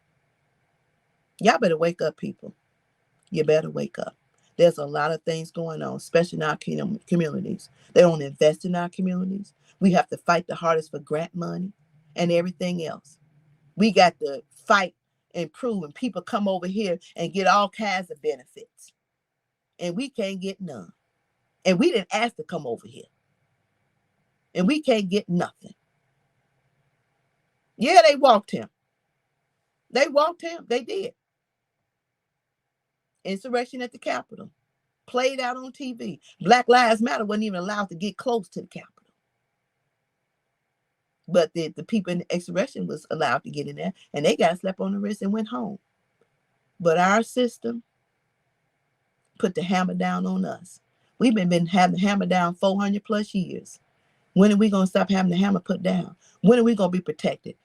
Y'all better wake up, people. You better wake up. There's a lot of things going on, especially in our communities. They don't invest in our communities. We have to fight the hardest for grant money and everything else. We got to fight and prove, and people come over here and get all kinds of benefits. And we can't get none. And we didn't ask to come over here. And we can't get nothing. Yeah, they walked him. They walked him. They did. Insurrection at the Capitol. Played out on TV. Black Lives Matter wasn't even allowed to get close to the Capitol. But the people in the insurrection was allowed to get in there. And they got slapped on the wrist and went home. But our system put the hammer down on us. We've been having the hammer down 400 plus years. When are we going to stop having the hammer put down? When are we going to be protected?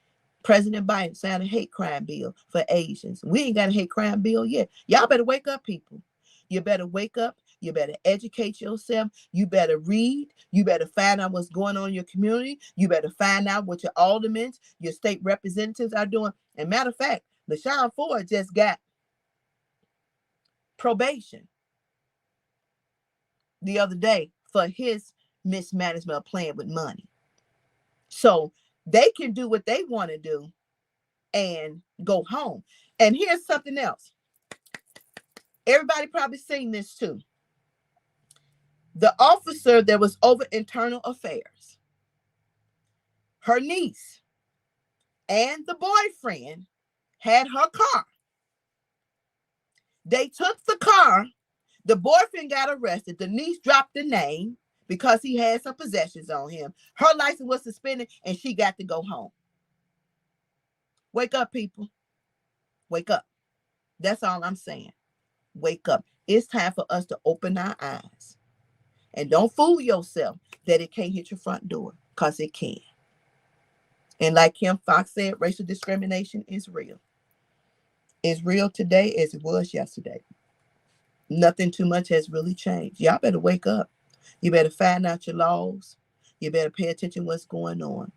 President Biden signed a hate crime bill for Asians. We ain't got a hate crime bill yet. Y'all better wake up, people. You better wake up. You better educate yourself. You better read. You better find out what's going on in your community. You better find out what your aldermen, your state representatives are doing. And matter of fact, LaShawn Ford just got probation the other day for his mismanagement of playing with money. So they can do what they want to do and go home. And here's something else. Everybody probably seen this too. The officer that was over internal affairs, her niece and the boyfriend had her car. They took the car. The boyfriend got arrested. The niece dropped the name because he had some possessions on him. Her license was suspended and she got to go home. Wake up, people. Wake up. That's all I'm saying. Wake up. It's time for us to open our eyes. And don't fool yourself that it can't hit your front door, because it can. And like Kim Fox said, racial discrimination is real. It's real today as it was yesterday. Nothing too much has really changed. Y'all better wake up. You better find out your laws. You better pay attention to what's going on.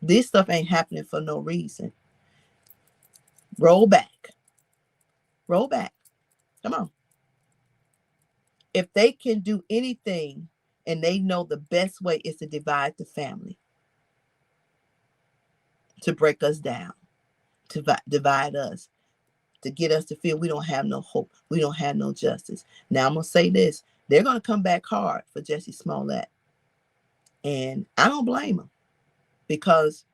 This stuff ain't happening for no reason. Roll back. Roll back. Come on. If they can do anything and they know the best way is to divide the family, to break us down, to divide us, to get us to feel we don't have no hope, we don't have no justice. Now I'm going to say this. They're going to come back hard for Jussie Smollett. And I don't blame him, because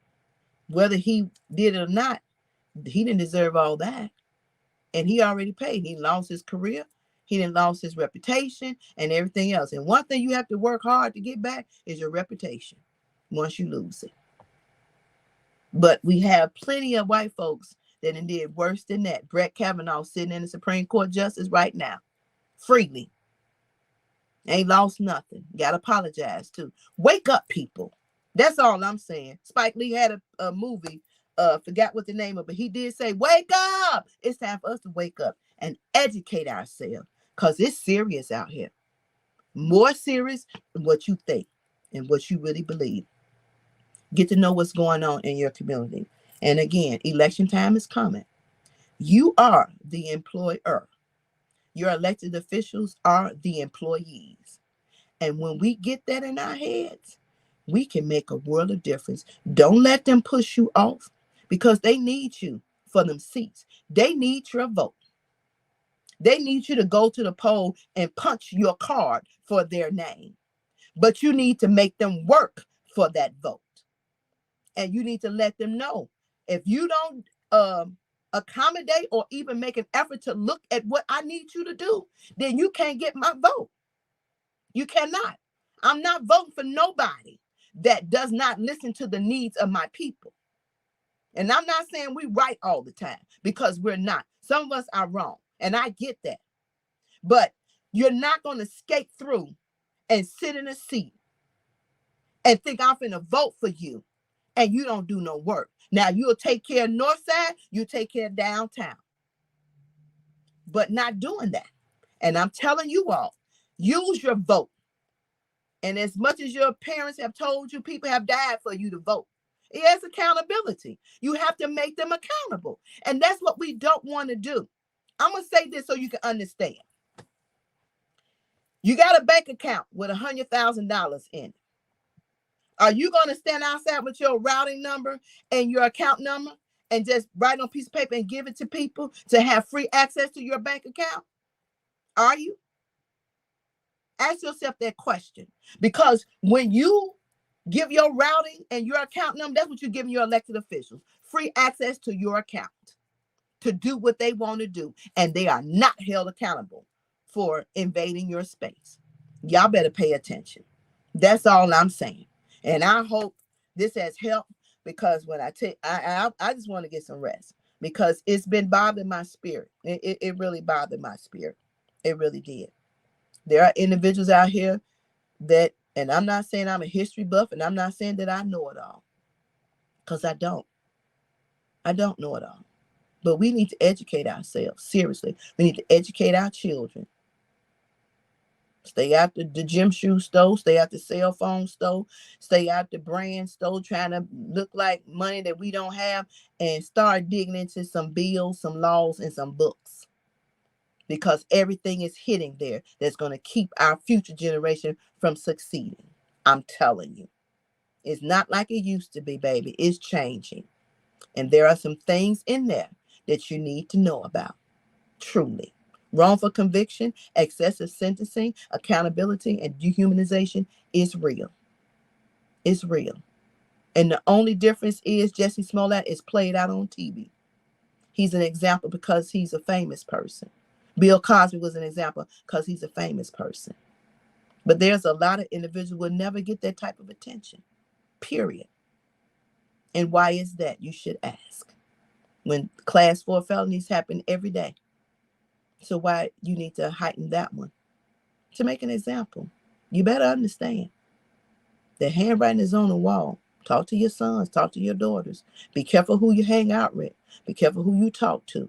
whether he did it or not, he didn't deserve all that. And he already paid. He lost his career. He didn't lost his reputation and everything else. And one thing you have to work hard to get back is your reputation once you lose it. But we have plenty of white folks that did worse than that. Brett Kavanaugh sitting in the Supreme Court justice right now, freely. Ain't lost nothing. Got to apologize too. Wake up, people. That's all I'm saying. Spike Lee had a movie, forgot what the name of it, but he did say, wake up. It's time for us to wake up and educate ourselves, because it's serious out here. More serious than what you think and what you really believe. Get to know what's going on in your community. And again, election time is coming. You are the employer. Your elected officials are the employees. And when we get that in our heads, we can make a world of difference. Don't let them push you off, because they need you for them seats. They need your vote. They need you to go to the poll and punch your card for their name. But you need to make them work for that vote. And you need to let them know, if you don't accommodate or even make an effort to look at what I need you to do, then you can't get my vote. You cannot. I'm not voting for nobody that does not listen to the needs of my people. And I'm not saying we right all the time, because we're not. Some of us are wrong, and I get that. But you're not going to skate through and sit in a seat and think I'm finna vote for you, and you don't do no work. Now, you'll take care of North Side, you take care of downtown, but not doing that. And I'm telling you all, use your vote. And as much as your parents have told you, people have died for you to vote. It has accountability. You have to make them accountable. And that's what we don't want to do. I'm going to say this so you can understand. You got a bank account with $100,000 in it. Are you going to stand outside with your routing number and your account number and just write on a piece of paper and give it to people to have free access to your bank account? Are you? Ask yourself that question. Because when you give your routing and your account number, that's what you're giving your elected officials. Free access to your account to do what they want to do. And they are not held accountable for invading your space. Y'all better pay attention. That's all I'm saying. And I hope this has helped, because when I just want to get some rest, because it's been bothering my spirit. It really bothered my spirit. It really did. There are individuals out here that, and I'm not saying I'm a history buff, and I'm not saying that I know it all, because I don't. I don't know it all. But we need to educate ourselves. Seriously. We need to educate our children. Stay out the gym shoe store, stay out the cell phone store, stay out the brand store trying to look like money that we don't have, and start digging into some bills, some laws, and some books. Because everything is hitting there that's going to keep our future generation from succeeding. I'm telling you. It's not like it used to be, baby. It's changing. And there are some things in there that you need to know about. Truly. Wrongful conviction, excessive sentencing, accountability, and dehumanization is real. It's real. And the only difference is Jussie Smollett is played out on TV. He's an example because he's a famous person. Bill Cosby was an example because he's a famous person. But there's a lot of individuals who will never get that type of attention. Period. And why is that? You should ask. When class 4 felonies happen every day. So why you need to heighten that one? To make an example. You better understand. The handwriting is on the wall. Talk to your sons. Talk to your daughters. Be careful who you hang out with. Be careful who you talk to.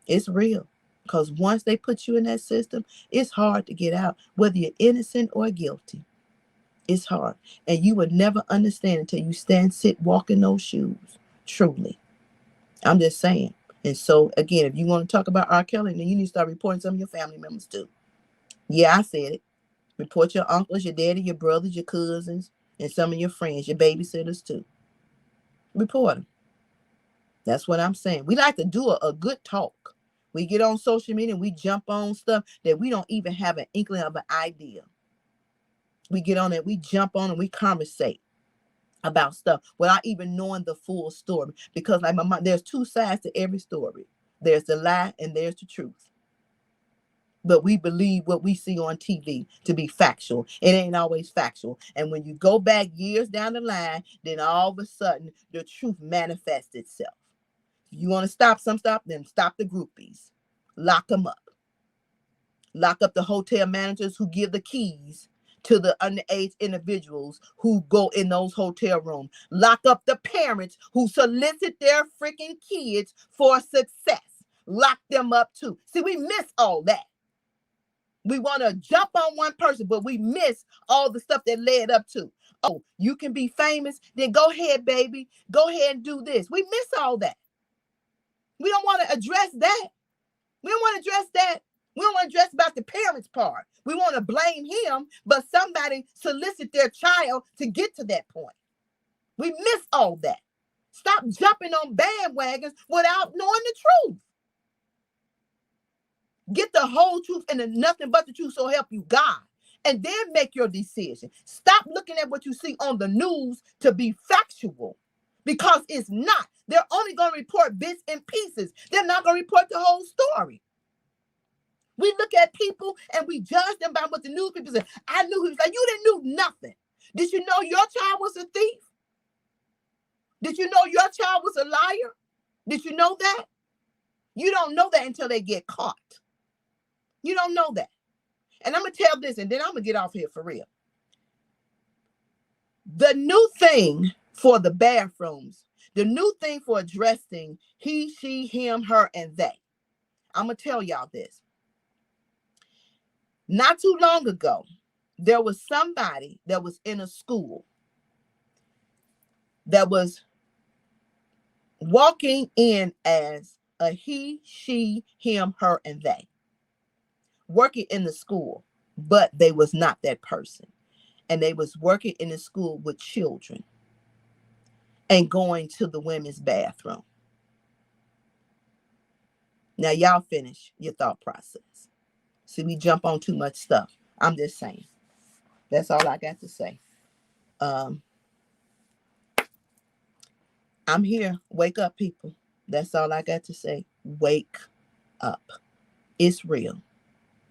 It's real. Because once they put you in that system, it's hard to get out, whether you're innocent or guilty. It's hard. And you would never understand until you sit, walk in those shoes. Truly. I'm just saying. And so, again, if you want to talk about R. Kelly, then you need to start reporting some of your family members too. Yeah, I said it. Report your uncles, your daddy, your brothers, your cousins, and some of your friends, your babysitters too. Report them. That's what I'm saying. We like to do a good talk. We get on social media and we jump on stuff that we don't even have an inkling of an idea. We get on it, we jump on and we conversate about stuff without even knowing the full story. Because like my mom, there's two sides to every story. There's the lie and there's the truth. But we believe what we see on TV to be factual. It ain't always factual. And when you go back years down the line, then all of a sudden the truth manifests itself. If you want to stop some stuff, then stop the groupies. Lock them up. Lock up the hotel managers who give the keys to the underage individuals who go in those hotel rooms. Lock up the parents who solicit their freaking kids for success. Lock them up too. See, we miss all that. We want to jump on one person, but we miss all the stuff that led up to. Oh, you can be famous? Then go ahead, baby. Go ahead and do this. We miss all that. We don't want to address that. We don't want to address that. We don't want to address about the parents' part. We want to blame him, but somebody solicit their child to get to that point. We miss all that. Stop jumping on bandwagons without knowing the truth. Get the whole truth and nothing but the truth, so help you God. And then make your decision. Stop looking at what you see on the news to be factual, because it's not. They're only going to report bits and pieces. They're not going to report the whole story. We look at people and we judge them by what the news people say. I knew he was like, you didn't know nothing. Did you know your child was a thief? Did you know your child was a liar? Did you know that? You don't know that until they get caught. You don't know that. And I'm going to tell this, and then I'm going to get off here for real. The new thing for the bathrooms, the new thing for addressing he, she, him, her, and they. I'm going to tell y'all this. Not too long ago, there was somebody that was in a school that was walking in as a he, she, him, her, and they. Working in the school, but they was not that person. And they was working in the school with children and going to the women's bathroom. Now, y'all finish your thought process. See, we jump on too much stuff. I'm just saying. That's all I got to say. I'm here. Wake up, people. That's all I got to say. Wake up. It's real.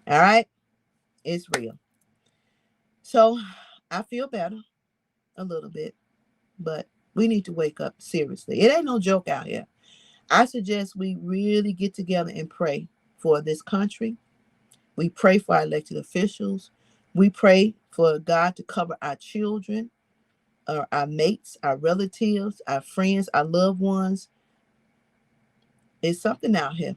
All right? It's real. So I feel better a little bit, but we need to wake up seriously. It ain't no joke out here. I suggest we really get together and pray for this country, We pray for our elected officials. We pray for God to cover our children, our mates, our relatives, our friends, our loved ones. It's something out here.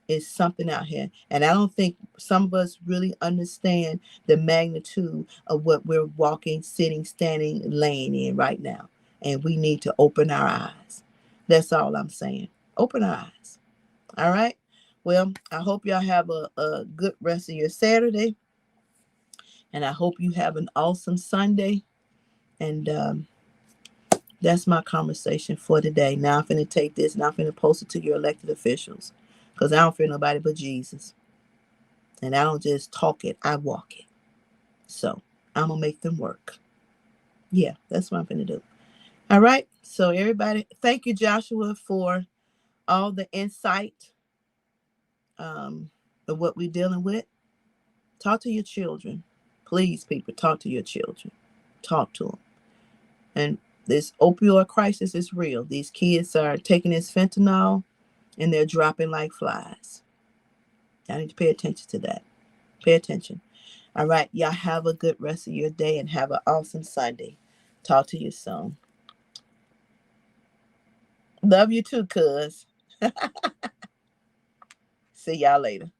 It's something out here. And I don't think some of us really understand the magnitude of what we're walking, sitting, standing, laying in right now. And we need to open our eyes. That's all I'm saying. Open our eyes. All right. Well, I hope y'all have a good rest of your Saturday. And I hope you have an awesome Sunday. And that's my conversation for today. Now I'm finna take this and I'm finna post it to your elected officials. Because I don't fear nobody but Jesus. And I don't just talk it, I walk it. So I'm going to make them work. Yeah, that's what I'm going to do. All right. So everybody, thank you, Joshua, for all the insight of what we're dealing with. Talk to your children. Please, people, talk to your children. Talk to them. And this opioid crisis is real. These kids are taking this fentanyl and they're dropping like flies. I need to pay attention to that. Pay attention. All right. Y'all have a good rest of your day and have an awesome Sunday. Talk to you soon. Love you too, cuz. See y'all later.